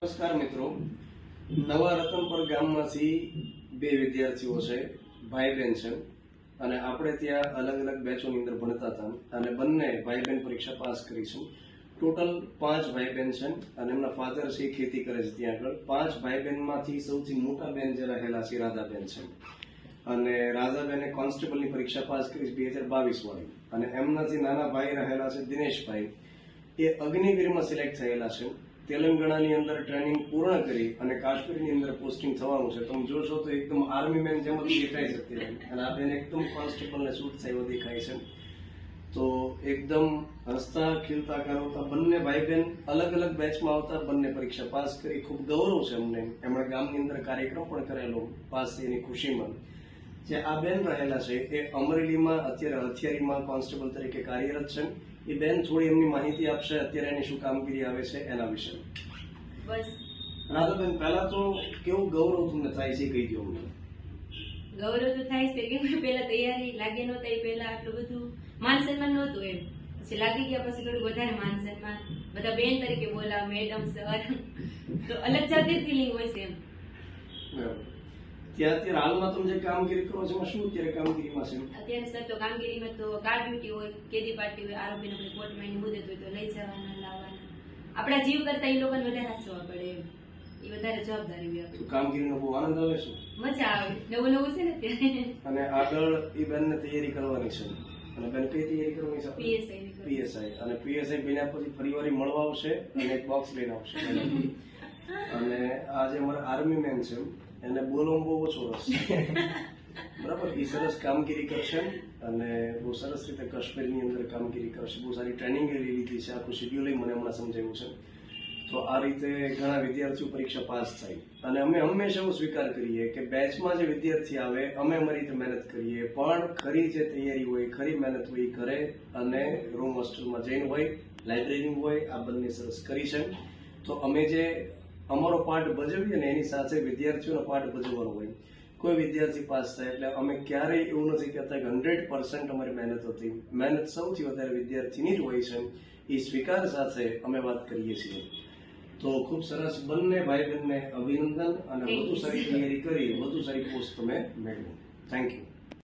નમસ્કાર મિત્રો, નવા રતનપર ગામમાંથી બે વિદ્યાર્થીઓ છે, ભાઈ બહેન છે અને આપણે ત્યાં અલગ અલગ બેચોની અંદર ભણતા હતા અને બંને ભાઈ બહેન પરીક્ષા પાસ કરી છે. ટોટલ 5 ભાઈ બહેન છે અને એમના ફાધર છે ખેતી કરે છે ત્યાં આગળ. 5 ભાઈ બહેનમાંથી સૌથી મોટા બેન જે રહેલા છે રાધાબેન છે અને રાધાબેને કોન્સ્ટેબલની પરીક્ષા પાસ કરી 2022 વાળી અને એમનાથી નાના ભાઈ રહેલા છે દિનેશભાઈ, એ અગ્નિવીરમાં સિલેક્ટ થયેલા છે. તેલંગાણાની અંદર ટ્રેનિંગ પૂર્ણ કરી અને કાશ્મીરની અંદર પોસ્ટિંગ થવાનું છે. તમે જોશો તો એકદમ આર્મી મેન જેમ દેખાય છે અત્યારે અને આ બેન એકદમ કોન્સ્ટેબલને શૂટ થાય એવો દેખાય છે. તો એકદમ હસતા ખીલતા કરાવતા બંને ભાઈ બહેન અલગ અલગ બેચમાં આવતા, બંને પરીક્ષા પાસ કરી. ખૂબ ગૌરવ છે અમને. એમણે ગામની અંદર કાર્યક્રમ પણ કરેલો પાસ થઈની ખુશીમાં. જે આ બેન રહેલા છે એ અમરેલીમાં અત્યારે હથિયારીમાં કોન્સ્ટેબલ તરીકે કાર્યરત છે. એ બેન થોડી એમની માહિતી આપશે અત્યારે એની શું કામગીરી આવે છે એના વિશે. બસ રાધાબેન, પહેલા તો કેવું ગૌરવ તમને થાય છે કહી દો અમને. ગૌરવ તો થાય છે કેમ કે પેલા તૈયારી લાગે નહોતા, એ પેલા આટલું બધું માન સન્માન નહોતું એમ. પછી લાગી ગયા પછી થોડું વધારે માન સન્માન, બધા બેન તરીકે બોલા, મેડમ સર, તો અલગ જાતની ફિલિંગ હોય છે એમ. બરાબર. ત્યાં અત્યારે હાલમાં તમે જે કામગીરી કરો છો એમાં શું અત્યારે કામગીરીમાં છે? અત્યારે સર તો કામગીરીમાં તો ગાર્ડ ડ્યુટી હોય, કેદી પાર્ટી હોય, આરોપીને આપણે કોર્ટમાં એની મુદત હોય તો લઈ જવાના, લાવવાના. આપણા જીવ કરતા એ લોકોને વધારે હાચવવા પડે એમ. એ વધારે જવાબદારી હોય આપણી. કામગીરીનો બહુ આનંદ આવે છે? મજા આવે, નવું નવું છે ને અત્યારે. અને આગળ એ બેનને તૈયારી કરવાની છે અને બેન કઈ તૈયારી કરવાની છે? પીએસઆઈ. અને પીએસઆઈ બન્યા પછી ફરીવાર મળવા આવશે અને એક બોક્સ લઈને આવશે. અને આ જે અમારા આર્મી મેન છે એને બોલવામાં બહુ ઓછો રસ છે, બરાબર. એ સરસ કામગીરી કરશે અને બહુ સરસ રીતે કાશ્મીરની અંદર કામગીરી કરશે. બહુ સારી ટ્રેનિંગ લીધી છે, આખું શેડ્યુલ મને હમણાં સમજાવ્યું છે. તો આ રીતે ઘણા વિદ્યાર્થીઓ પરીક્ષા પાસ થાય અને અમે હંમેશા એવો સ્વીકાર કરીએ કે બેચમાં જે વિદ્યાર્થી આવે અમે અમારી રીતે મહેનત કરીએ, પણ ખરી જે તૈયારી હોય, ખરી મહેનત હોય એ કરે અને રૂમ હોસ્ટેલમાં જઈને હોય, લાઇબ્રેરી હોય, આ બંને સરસ કરી છે. તો અમે જે અમારો પાઠ ભજવીએ ને એની સાથે વિદ્યાર્થીઓનો પાઠ ભજવવાનો હોય. કોઈ વિદ્યાર્થી પાસ થાય એટલે અમે ક્યારેય એવું નથી કહેતા કે 100% અમારી મહેનત હતી. મહેનત સૌથી વધારે વિદ્યાર્થીની જ હોય છે. એ સ્વીકાર સાથે અમે વાત કરીએ છીએ. તો ખૂબ સરસ, બંને ભાઈ બહેનને અભિનંદન અને વધુ સારી તૈયારી કરી વધુ સારી પોસ્ટ તમે મેળવો. Thank you.